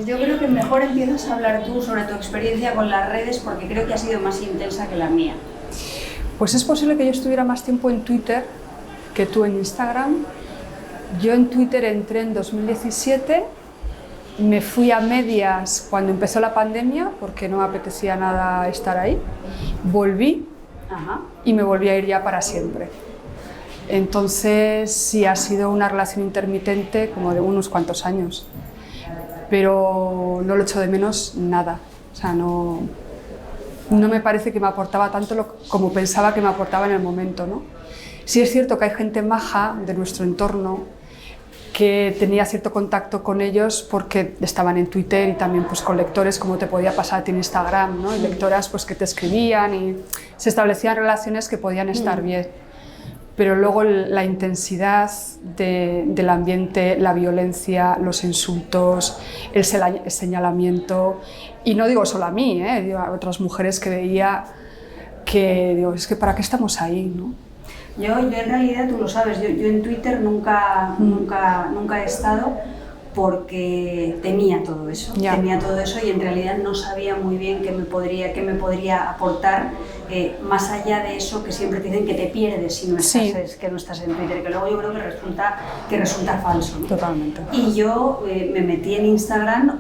Pues yo creo que mejor empiezas a hablar tú sobre tu experiencia con las redes porque creo que ha sido más intensa que la mía. Pues es posible que yo estuviera más tiempo en Twitter que tú en Instagram. Yo en Twitter entré en 2017, me fui a medias cuando empezó la pandemia porque no me apetecía nada estar ahí, volví y me volví a ir ya para siempre. Entonces sí ha sido una relación intermitente como de unos cuantos años, pero no lo echo de menos nada, o sea, no me parece que me aportaba tanto como pensaba que me aportaba en el momento, ¿no? Sí es cierto que hay gente maja de nuestro entorno que tenía cierto contacto con ellos porque estaban en Twitter y también pues, con lectores como te podía pasar a ti en Instagram, ¿no? Y lectoras pues, que te escribían y se establecían relaciones que podían estar bien. Pero luego la intensidad del ambiente, la violencia, los insultos, el señalamiento, y no digo solo a mí, digo a otras mujeres que veía que digo, es que ¿para qué estamos ahí, no? Yo en realidad, tú lo sabes, yo en Twitter nunca he estado porque temía todo eso, y en realidad no sabía muy bien qué me podría aportar más allá de eso que siempre te dicen que te pierdes si no estás, que no estás en Twitter, que luego yo creo que resulta falso, ¿no? Totalmente. Y yo me metí en Instagram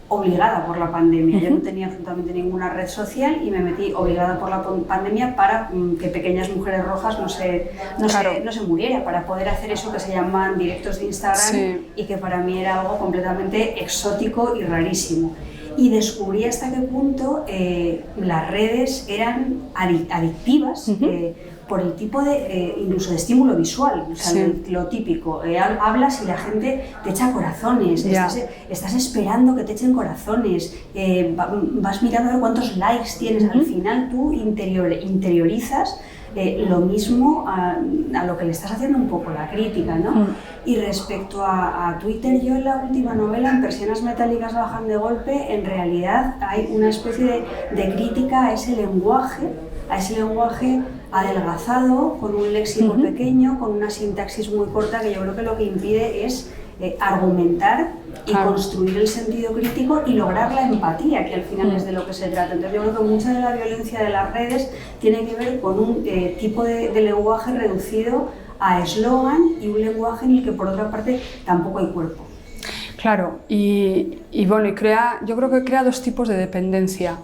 obligada por la pandemia. Yo no tenía absolutamente ninguna red social y me metí obligada por la pandemia para que Pequeñas Mujeres Rojas no se muriera, para poder hacer eso que se llaman directos de Instagram y que para mí era algo completamente exótico y rarísimo. Y descubrí hasta qué punto las redes eran adictivas, por el tipo de, incluso de estímulo visual, o sea, lo típico, hablas y la gente te echa corazones, estás esperando que te echen corazones, vas mirando a ver cuántos likes tienes, al final tú interiorizas lo mismo a lo que le estás haciendo un poco la crítica, ¿no? Y respecto a Twitter, yo en la última novela, En Persianas metálicas bajan de golpe, en realidad hay una especie de crítica a ese lenguaje adelgazado, con un léxico pequeño, con una sintaxis muy corta, que yo creo que lo que impide es argumentar y construir el sentido crítico y lograr la empatía, que al final es de lo que se trata. Entonces yo creo que mucha de la violencia de las redes tiene que ver con un tipo de lenguaje reducido a eslogan y un lenguaje en el que por otra parte tampoco hay cuerpo. Claro, y bueno, yo creo que crea dos tipos de dependencia.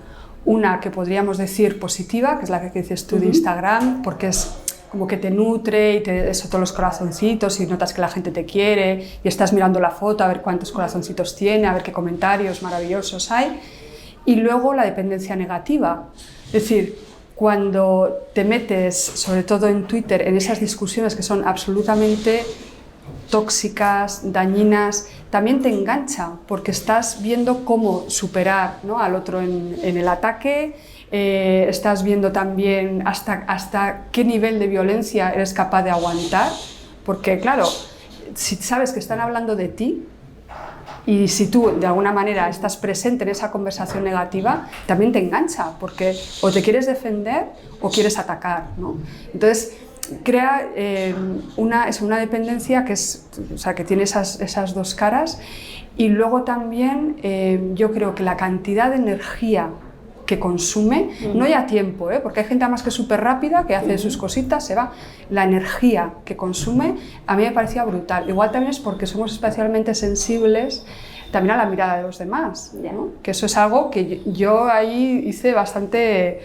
Una que podríamos decir positiva, que es la que dices tú de Instagram, porque es como que te nutre y te eso todos los corazoncitos y notas que la gente te quiere y estás mirando la foto a ver cuántos corazoncitos tiene, a ver qué comentarios maravillosos hay. Y luego la dependencia negativa, es decir, cuando te metes, sobre todo en Twitter, en esas discusiones que son absolutamente tóxicas, dañinas, también te engancha porque estás viendo cómo superar, ¿no?, al otro en el ataque, estás viendo también hasta qué nivel de violencia eres capaz de aguantar, porque claro, si sabes que están hablando de ti y si tú de alguna manera estás presente en esa conversación negativa, también te engancha porque o te quieres defender o quieres atacar, ¿no? Entonces crea una dependencia que tiene esas dos caras, y luego también yo creo que la cantidad de energía que consume, no ya tiempo, porque hay gente además que es súper rápida, que hace sus cositas, se va, la energía que consume a mí me parecía brutal. Igual también es porque somos especialmente sensibles también a la mirada de los demás, ¿no? Que eso es algo que yo ahí hice bastante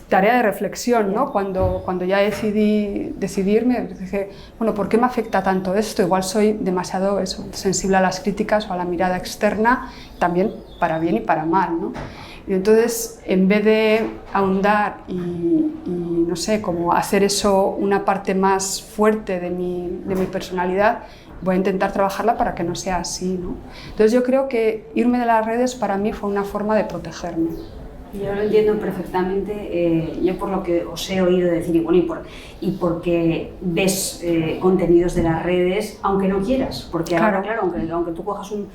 tarea de reflexión, ¿no? Cuando ya decidí decidirme, dije, bueno, ¿por qué me afecta tanto esto? Igual soy demasiado sensible a las críticas o a la mirada externa, también para bien y para mal, ¿no? Y entonces, en vez de ahondar y no sé, como hacer eso una parte más fuerte de mi personalidad, voy a intentar trabajarla para que no sea así, ¿no? Entonces yo creo que irme de las redes para mí fue una forma de protegerme. Yo lo entiendo perfectamente, yo por lo que os he oído decir, y bueno, porque ves contenidos de las redes, aunque no quieras, porque claro. ahora, claro, aunque tú cojas un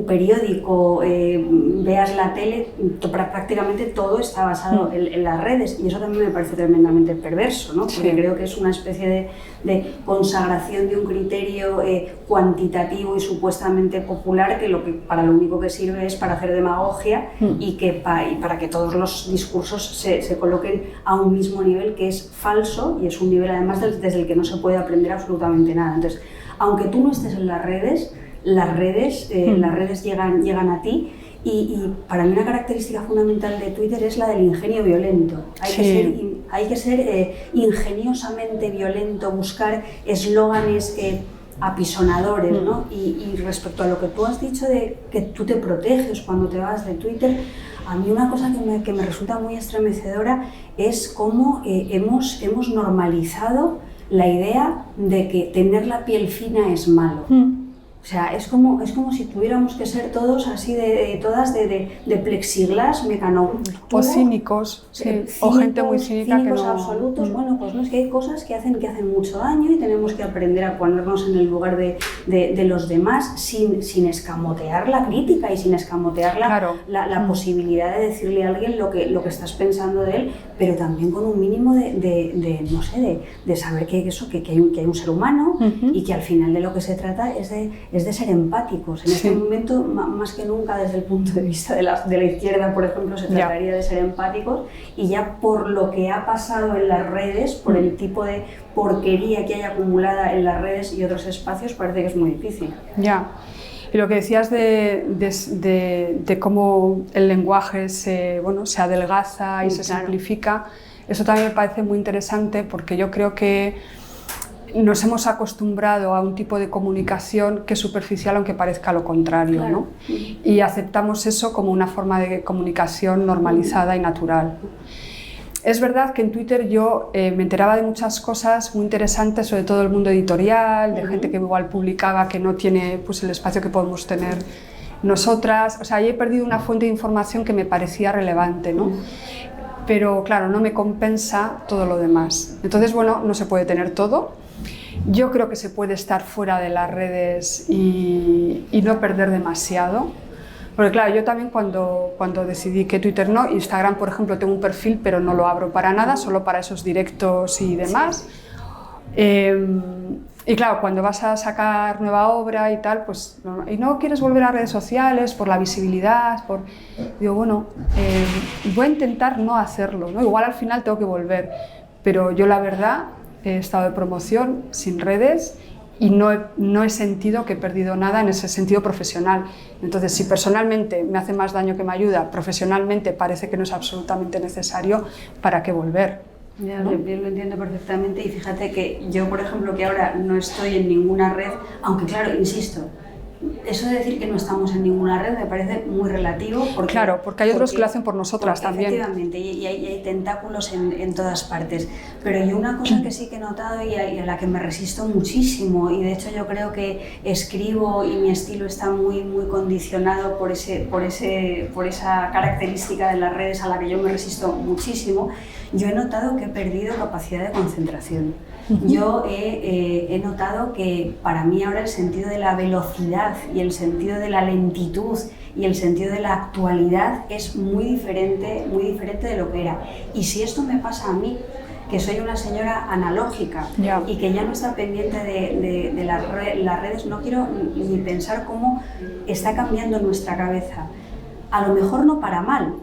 periódico, veas la tele, prácticamente todo está basado en las redes, y eso también me parece tremendamente perverso, ¿no? Porque creo que es una especie de consagración de un criterio cuantitativo y supuestamente popular que para lo único que sirve es para hacer demagogia y para que todos los discursos se coloquen a un mismo nivel, que es falso y es un nivel además desde el que no se puede aprender absolutamente nada. Entonces, aunque tú no estés en las redes llegan a ti. Y para mí una característica fundamental de Twitter es la del ingenio violento. Hay que ser ingeniosamente violento, buscar eslóganes apisonadores, ¿no? Y respecto a lo que tú has dicho de que tú te proteges cuando te vas de Twitter, a mí una cosa que me resulta muy estremecedora es cómo hemos normalizado la idea de que tener la piel fina es malo. O sea, es como si tuviéramos que ser todos así todas de plexiglas, o cínicos, o gente muy cínica que no... absolutos. Bueno, pues no, es que hay cosas que hacen mucho daño y tenemos que aprender a ponernos en el lugar de los demás sin escamotear la crítica y sin escamotear la posibilidad de decirle a alguien lo que estás pensando de él, pero también con un mínimo de saber que hay un ser humano y que al final de lo que se trata es de ser empáticos. En este momento, más que nunca, desde el punto de vista de la izquierda, por ejemplo, se trataría de ser empáticos, y ya por lo que ha pasado en las redes, por el tipo de porquería que hay acumulada en las redes y otros espacios, parece que es muy difícil. Ya. Y lo que decías de cómo el lenguaje se adelgaza y se simplifica, eso también me parece muy interesante, porque yo creo que nos hemos acostumbrado a un tipo de comunicación que es superficial, aunque parezca lo contrario, ¿no? Y aceptamos eso como una forma de comunicación normalizada y natural. Es verdad que en Twitter yo me enteraba de muchas cosas muy interesantes, sobre todo el mundo editorial, de gente que igual publicaba que no tiene pues, el espacio que podemos tener nosotras. O sea, ahí he perdido una fuente de información que me parecía relevante, ¿no? Pero claro, no me compensa todo lo demás. Entonces, bueno, no se puede tener todo. Yo creo que se puede estar fuera de las redes y no perder demasiado. Porque claro, yo también cuando decidí que Twitter no, Instagram, por ejemplo, tengo un perfil, pero no lo abro para nada, solo para esos directos y demás. Y claro, cuando vas a sacar nueva obra y tal, pues y no quieres volver a redes sociales por la visibilidad, digo, bueno, voy a intentar no hacerlo, ¿no? Igual al final tengo que volver, pero yo la verdad he estado de promoción sin redes y no he sentido que he perdido nada en ese sentido profesional. Entonces, si personalmente me hace más daño que me ayuda, profesionalmente parece que no es absolutamente necesario, ¿para qué volver? Ya, ¿no? Yo lo entiendo perfectamente, y fíjate que yo, por ejemplo, que ahora no estoy en ninguna red, aunque claro, insisto, eso de decir que no estamos en ninguna red me parece muy relativo. Porque hay otros que lo hacen por nosotras también. Efectivamente, y hay tentáculos en todas partes. Pero yo una cosa que sí que he notado y a la que me resisto muchísimo, y de hecho yo creo que escribo y mi estilo está muy, muy condicionado por esa característica de las redes a la que yo me resisto muchísimo, yo he notado que he perdido capacidad de concentración. Yo he notado que para mí ahora el sentido de la velocidad y el sentido de la lentitud y el sentido de la actualidad es muy diferente de lo que era. Y si esto me pasa a mí, que soy una señora analógica y que ya no está pendiente de las redes, no quiero ni pensar cómo está cambiando nuestra cabeza. A lo mejor no para mal,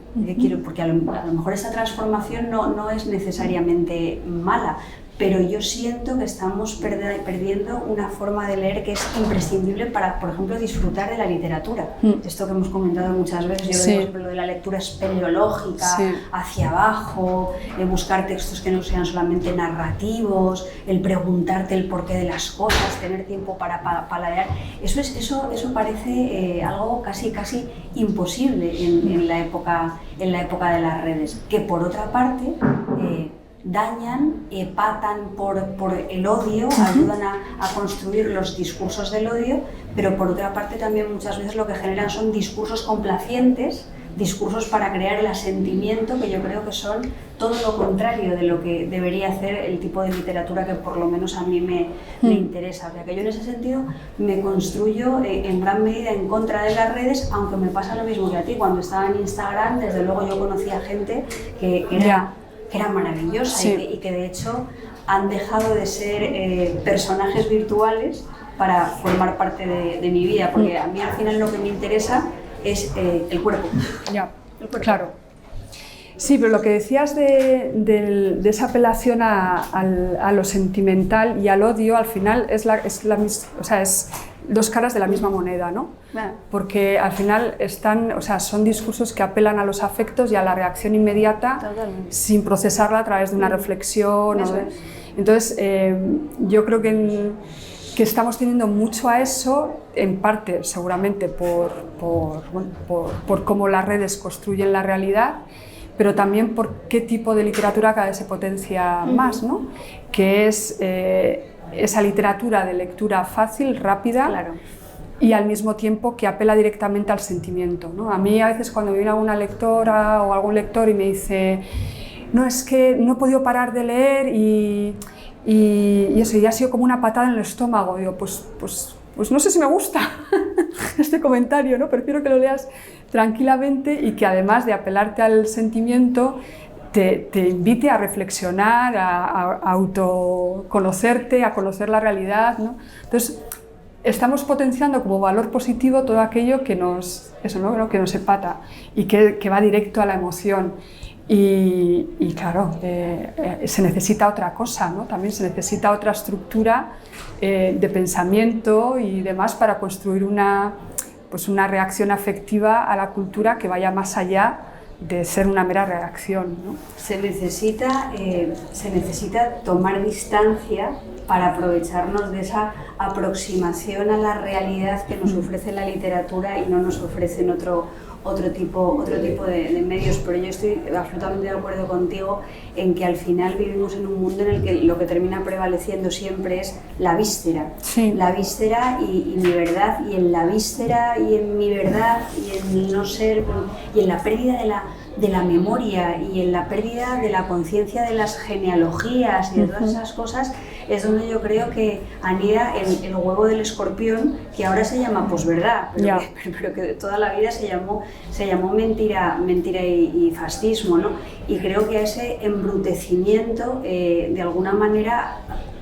porque a lo mejor esta transformación no es necesariamente mala, pero yo siento que estamos perdiendo una forma de leer que es imprescindible para, por ejemplo, disfrutar de la literatura. Esto que hemos comentado muchas veces, yo digo siempre lo de la lectura espeleológica, hacia abajo, buscar textos que no sean solamente narrativos, el preguntarte el porqué de las cosas, tener tiempo para paladear. Eso parece algo casi imposible en la época de las redes, que por otra parte dañan, patan por el odio, ayudan a construir los discursos del odio, pero por otra parte también muchas veces lo que generan son discursos complacientes discursos para crear el asentimiento, que yo creo que son todo lo contrario de lo que debería hacer el tipo de literatura que por lo menos a mí me interesa. O sea, que yo en ese sentido me construyo en gran medida en contra de las redes, aunque me pasa lo mismo que a ti. Cuando estaba en Instagram, desde luego yo conocía gente que era maravillosa, sí, y que de hecho han dejado de ser personajes virtuales para formar parte de mi vida, porque a mí al final lo que me interesa es el cuerpo. Ya, el cuerpo. Claro. Sí, pero lo que decías de esa apelación a lo sentimental y al odio, al final es dos caras de la misma moneda, ¿no? Porque al final son discursos que apelan a los afectos y a la reacción inmediata. Totalmente. Sin procesarla a través de una reflexión. Eso es. Entonces, yo creo que estamos teniendo mucho a eso, en parte seguramente por cómo las redes construyen la realidad, pero también por qué tipo de literatura cada vez se potencia más, ¿no? Que es esa literatura de lectura fácil, rápida, claro, y al mismo tiempo que apela directamente al sentimiento, ¿no? A mí a veces cuando viene alguna lectora o algún lector y me dice no, es que no he podido parar de leer y eso, y ha sido como una patada en el estómago, digo, pues no sé si me gusta este comentario, ¿no? Prefiero que lo leas tranquilamente y que además de apelarte al sentimiento te invite a reflexionar, a autoconocerte, a conocer la realidad, ¿no? Entonces, estamos potenciando como valor positivo todo aquello que nos empata y que va directo a la emoción. Y claro, se necesita otra cosa, ¿no? También se necesita otra estructura de pensamiento y demás para construir una reacción afectiva a la cultura que vaya más allá de ser una mera reacción, ¿no? Se necesita tomar distancia para aprovecharnos de esa aproximación a la realidad que nos ofrece la literatura y no nos ofrecen otro tipo de medios, pero yo estoy absolutamente de acuerdo contigo en que al final vivimos en un mundo en el que lo que termina prevaleciendo siempre es la víscera, sí, la víscera y mi verdad, y en la víscera y en mi verdad y en el no ser y en la pérdida de la memoria y en la pérdida de la conciencia de las genealogías y de todas esas cosas es donde yo creo que anida el huevo del escorpión, que ahora se llama posverdad, pero que toda la vida se llamó mentira y fascismo, ¿no? Y creo que a ese embrutecimiento de alguna manera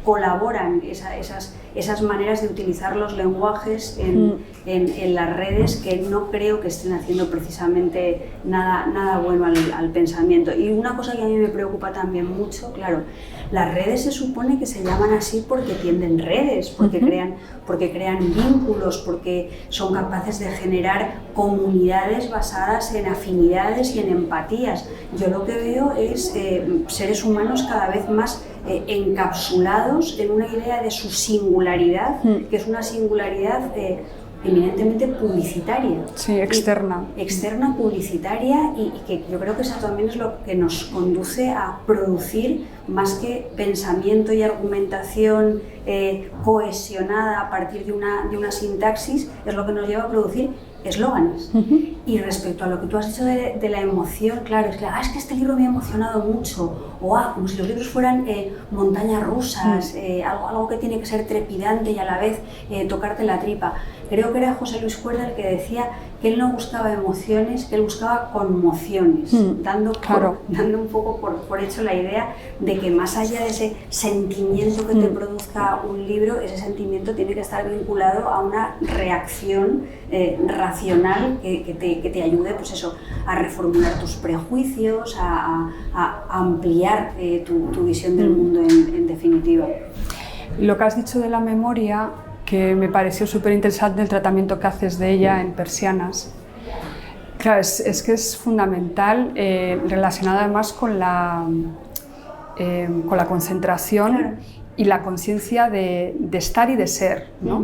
colaboran esas maneras de utilizar los lenguajes en las redes, que no creo que estén haciendo precisamente nada bueno al pensamiento. Y una cosa que a mí me preocupa también mucho, claro, las redes se supone que se llaman así porque tienden redes, porque crean vínculos, porque son capaces de generar comunidades basadas en afinidades y en empatías. Yo lo que veo es seres humanos cada vez más encapsulados en una idea de su singularidad, que es una singularidad eminentemente publicitaria. Sí, externa. Externa, publicitaria, y que yo creo que eso también es lo que nos conduce a producir, más que pensamiento y argumentación cohesionada a partir de una sintaxis, es lo que nos lleva a producir eslóganes. Y respecto a lo que tú has dicho de la emoción, claro, es que este libro me ha emocionado mucho, o como si los libros fueran montañas rusas, algo que tiene que ser trepidante y a la vez tocarte la tripa. Creo que era José Luis Cuerda el que decía que él no buscaba emociones, que él buscaba conmociones, dando un poco por hecho la idea de que más allá de ese sentimiento que te produzca un libro, ese sentimiento tiene que estar vinculado a una reacción racional que te ayude, pues eso, a reformular tus prejuicios, a ampliar tu visión del mundo en definitiva. Lo que has dicho de la memoria, que me pareció súper interesante el tratamiento que haces de ella en Persianas. Claro, es que es fundamental, relacionado además con la concentración, claro, y la conciencia de estar y de ser, ¿no?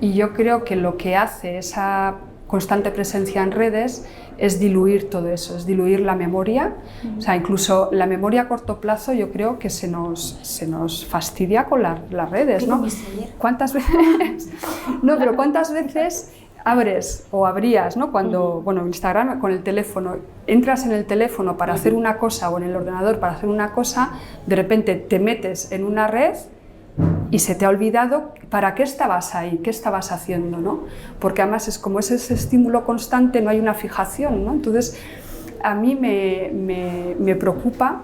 Y yo creo que lo que hace esa constante presencia en redes es diluir todo eso, es diluir la memoria. O sea, incluso la memoria a corto plazo yo creo que se nos fastidia con las redes, ¿no? ¿Cuántas veces? No, pero ¿cuántas veces abres o abrías, ¿no? Cuando, bueno, Instagram con el teléfono, entras en el teléfono para hacer una cosa o en el ordenador para hacer una cosa, de repente te metes en una red y se te ha olvidado para qué estabas ahí, qué estabas haciendo, ¿no? Porque además es como ese estímulo constante, no hay una fijación, ¿no? Entonces, a mí me preocupa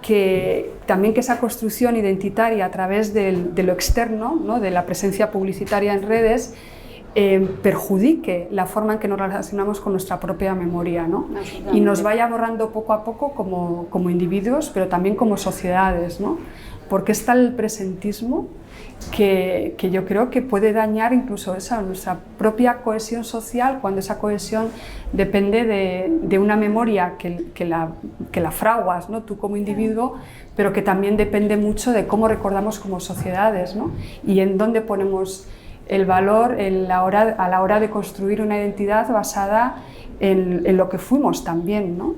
que también que esa construcción identitaria a través de lo externo, ¿no? De la presencia publicitaria en redes, perjudique la forma en que nos relacionamos con nuestra propia memoria, ¿no? Y nos vaya borrando poco a poco como individuos, pero también como sociedades, ¿no? Porque está el presentismo que yo creo que puede dañar incluso nuestra propia cohesión social, cuando esa cohesión depende de una memoria que la fraguas, ¿no? Tú como individuo, pero que también depende mucho de cómo recordamos como sociedades, ¿no? Y en dónde ponemos el valor a la hora de construir una identidad basada en lo que fuimos también, ¿no?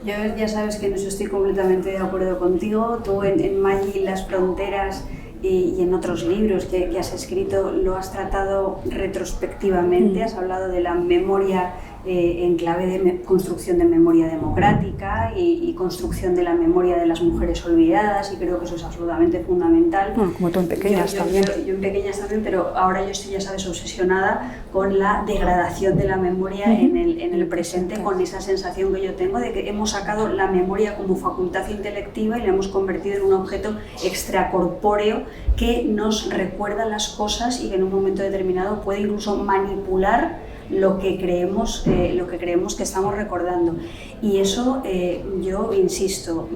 Yo ya sabes que en eso estoy completamente de acuerdo contigo. Tú en Maggi, Las fronteras y en otros libros que has escrito lo has tratado retrospectivamente, has hablado de la memoria en clave de construcción de memoria democrática y construcción de la memoria de las mujeres olvidadas, y creo que eso es absolutamente fundamental. Bueno, como tú en Pequeñas también. Yo en Pequeñas también, pero ahora yo estoy, ya sabes, obsesionada con la degradación de la memoria en el presente, con esa sensación que yo tengo de que hemos sacado la memoria como facultad intelectiva y la hemos convertido en un objeto extracorpóreo que nos recuerda las cosas y que en un momento determinado puede incluso manipular lo que creemos que estamos recordando. Y eso, yo insisto,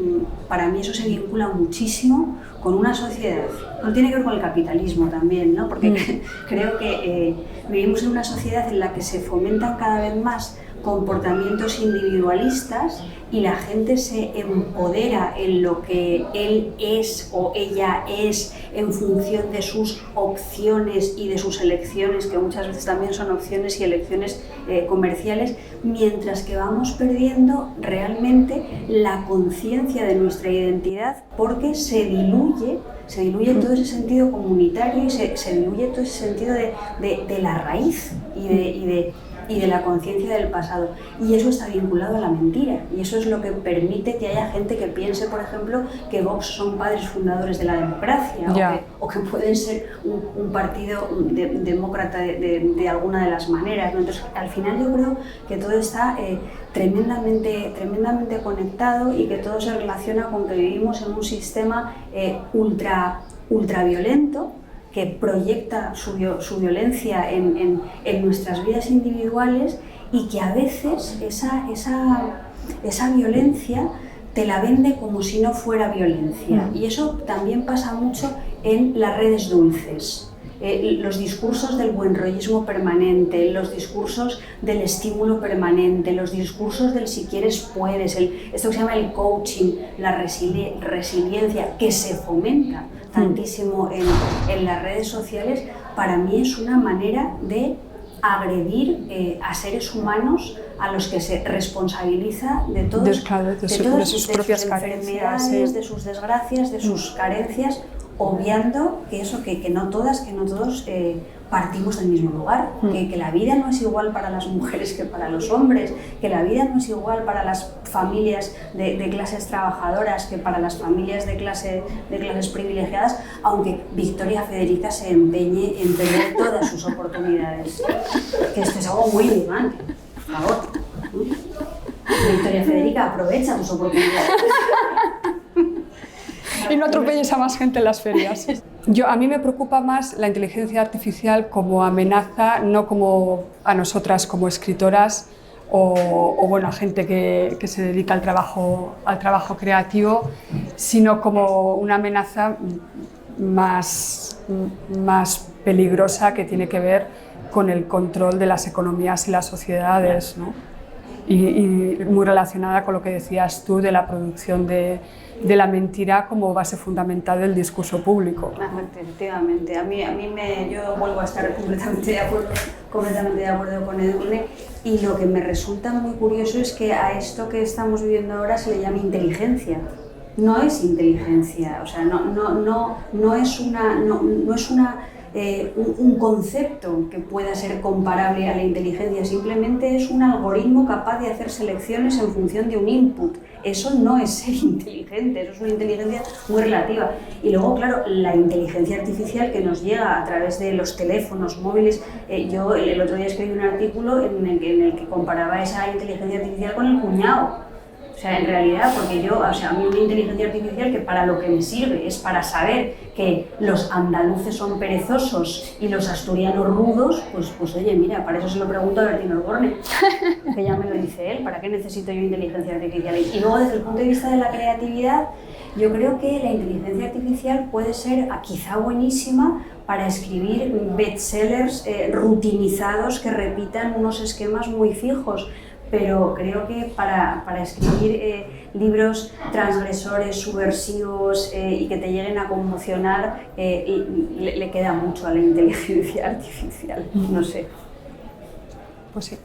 para mí eso se vincula muchísimo con una sociedad. No tiene que ver con el capitalismo también, ¿no? Porque creo que vivimos en una sociedad en la que se fomentan cada vez más comportamientos individualistas y la gente se empodera en lo que él es o ella es en función de sus opciones y de sus elecciones, que muchas veces también son opciones y elecciones comerciales, mientras que vamos perdiendo realmente la conciencia de nuestra identidad, porque se diluye todo ese sentido comunitario y se diluye todo ese sentido de la raíz y de la conciencia del pasado. Y eso está vinculado a la mentira. Y eso es lo que permite que haya gente que piense, por ejemplo, que Vox son padres fundadores de la democracia, o que pueden ser un partido demócrata de alguna de las maneras, ¿no? Entonces, al final yo creo que todo está tremendamente conectado y que todo se relaciona con que vivimos en un sistema ultraviolento, que proyecta su violencia en nuestras vidas individuales, y que a veces esa violencia te la vende como si no fuera violencia. Y eso también pasa mucho en las redes dulces. Los discursos del buenrollismo permanente, los discursos del estímulo permanente, los discursos del si quieres puedes, esto que se llama el coaching, la resiliencia, que se fomenta tantísimo en las redes sociales, para mí es una manera de agredir a seres humanos a los que se responsabiliza de todo, de sus propias enfermedades, de sus desgracias, de sus carencias, obviando que no todos partimos del mismo lugar, que la vida no es igual para las mujeres que para los hombres, que la vida no es igual para las familias de clases trabajadoras que para las familias de clases privilegiadas, aunque Victoria Federica se empeñe en perder todas sus oportunidades. Que esto es algo muy alarmante, por favor. Victoria Federica, aprovecha tus oportunidades. Y no atropelles a más gente en las ferias. A mí me preocupa más la inteligencia artificial como amenaza, no como a nosotras como escritoras o bueno, a gente que se dedica al trabajo creativo, sino como una amenaza más peligrosa, que tiene que ver con el control de las economías y las sociedades, ¿no? Y muy relacionada con lo que decías tú de la producción de la mentira como base fundamental del discurso público. Efectivamente, yo vuelvo a estar completamente de acuerdo con Edurne, y lo que me resulta muy curioso es que a esto que estamos viviendo ahora se le llama inteligencia. No es inteligencia, o sea, no es una un concepto que pueda ser comparable a la inteligencia, simplemente es un algoritmo capaz de hacer selecciones en función de un input. Eso no es ser inteligente, eso es una inteligencia muy relativa. Y luego, claro, la inteligencia artificial que nos llega a través de los teléfonos móviles. Yo el otro día escribí un artículo en el que comparaba esa inteligencia artificial con el cuñado. O sea, en realidad, porque a mí una inteligencia artificial que para lo que me sirve es para saber que los andaluces son perezosos y los asturianos rudos, pues oye, mira, para eso se lo pregunto a Bertín Osborne, que ya me lo dice él, ¿para qué necesito yo inteligencia artificial? Y luego, desde el punto de vista de la creatividad, yo creo que la inteligencia artificial puede ser quizá buenísima para escribir bestsellers rutinizados que repitan unos esquemas muy fijos. Pero creo que para escribir libros transgresores, subversivos y que te lleguen a conmocionar, le queda mucho a la inteligencia artificial, no sé. Pues sí.